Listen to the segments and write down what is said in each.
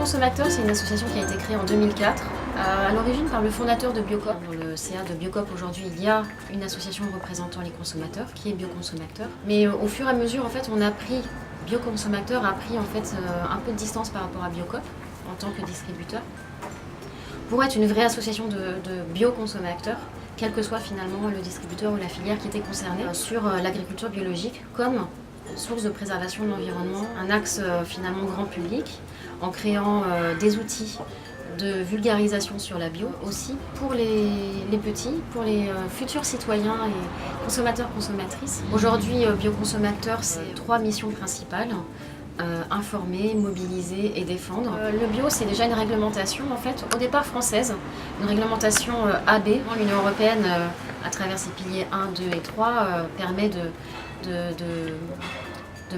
Consomacteur, c'est une association qui a été créée en 2004, à l'origine par le fondateur de Biocop. Dans le CA de Biocop aujourd'hui, il y a une association représentant les consommateurs qui est Bioconsomacteur. Mais au fur et à mesure, en fait, Bioconsomacteur a pris en fait un peu de distance par rapport à Biocop en tant que distributeur pour être une vraie association de bioconsommateurs, quel que soit finalement le distributeur ou la filière qui était concernée, sur l'agriculture biologique comme source de préservation de l'environnement, un axe finalement grand public, en créant des outils de vulgarisation sur la bio aussi pour les petits, pour les futurs citoyens et consommateurs, consommatrices. Aujourd'hui, Bioconsommateur, c'est 3 missions principales. Informer, mobiliser et défendre. Le bio, c'est déjà une réglementation en fait, au départ française, une réglementation AB. L'Union européenne, à travers ses piliers 1, 2 et 3, permet de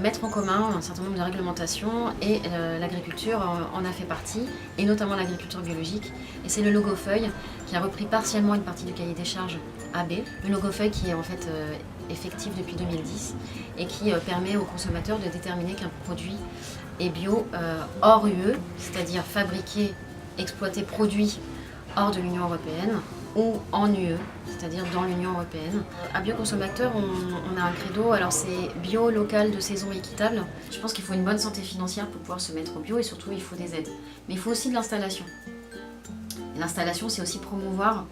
mettre en commun un certain nombre de réglementations et l'agriculture en a fait partie, et notamment l'agriculture biologique. Et c'est le logo feuille qui a repris partiellement une partie du cahier des charges AB. Le logo feuille qui est en fait effectif depuis 2010 et qui permet aux consommateurs de déterminer qu'un produit est bio hors UE, c'est-à-dire fabriqué, exploité, produit hors de l'Union européenne ou en UE, c'est-à-dire dans l'Union européenne. À Bioconsomacteur, on a un credo, alors c'est bio, local, de saison, équitable. Je pense qu'il faut une bonne santé financière pour pouvoir se mettre au bio et surtout il faut des aides. Mais il faut aussi de l'installation. L'installation, c'est aussi promouvoir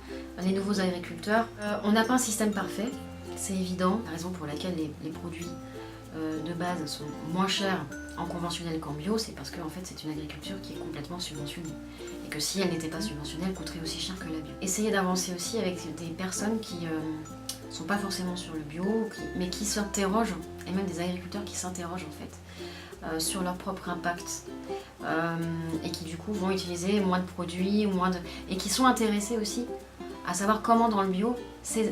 les nouveaux agriculteurs. On n'a pas un système parfait, c'est évident. La raison pour laquelle les produits de base sont moins chers en conventionnel qu'en bio, c'est parce que en fait, c'est une agriculture qui est complètement subventionnée. Et que si elle n'était pas subventionnée, elle coûterait aussi cher que la bio. Essayez d'avancer aussi avec des personnes qui ne sont pas forcément sur le bio, mais qui s'interrogent, et même des agriculteurs qui s'interrogent en fait, sur leur propre impact. Et qui du coup vont utiliser moins de produits, et qui sont intéressés aussi à savoir comment dans le bio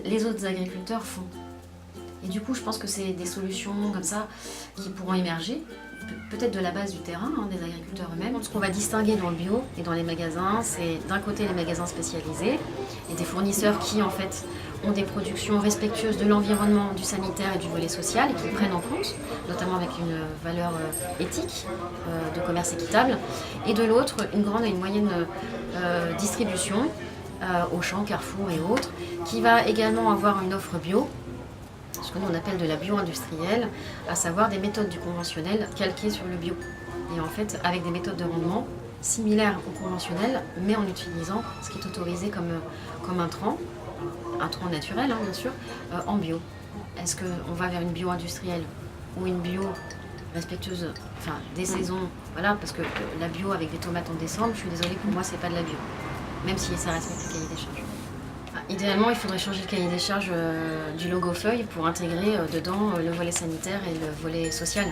les autres agriculteurs font. Et du coup, je pense que c'est des solutions comme ça qui pourront émerger, peut-être de la base du terrain, des agriculteurs eux-mêmes. Ce qu'on va distinguer dans le bio et dans les magasins, c'est d'un côté les magasins spécialisés et des fournisseurs qui en fait ont des productions respectueuses de l'environnement, du sanitaire et du volet social et qui le prennent en compte, notamment avec une valeur éthique de commerce équitable. Et de l'autre, une grande et une moyenne distribution, Auchan, Carrefour et autres, qui va également avoir une offre bio, ce que nous on appelle de la bio-industrielle, à savoir des méthodes du conventionnel calquées sur le bio. Et en fait, avec des méthodes de rendement similaires au conventionnel, mais en utilisant ce qui est autorisé comme un intrant naturel bien sûr, en bio. Est-ce qu'on va vers une bio-industrielle ou une bio respectueuse des saisons, voilà, parce que la bio avec des tomates en décembre, je suis désolée, pour moi c'est pas de la bio, même si ça respecte le cahier des charges. Idéalement, il faudrait changer le cahier des charges du logo feuille pour intégrer dedans le volet sanitaire et le volet social.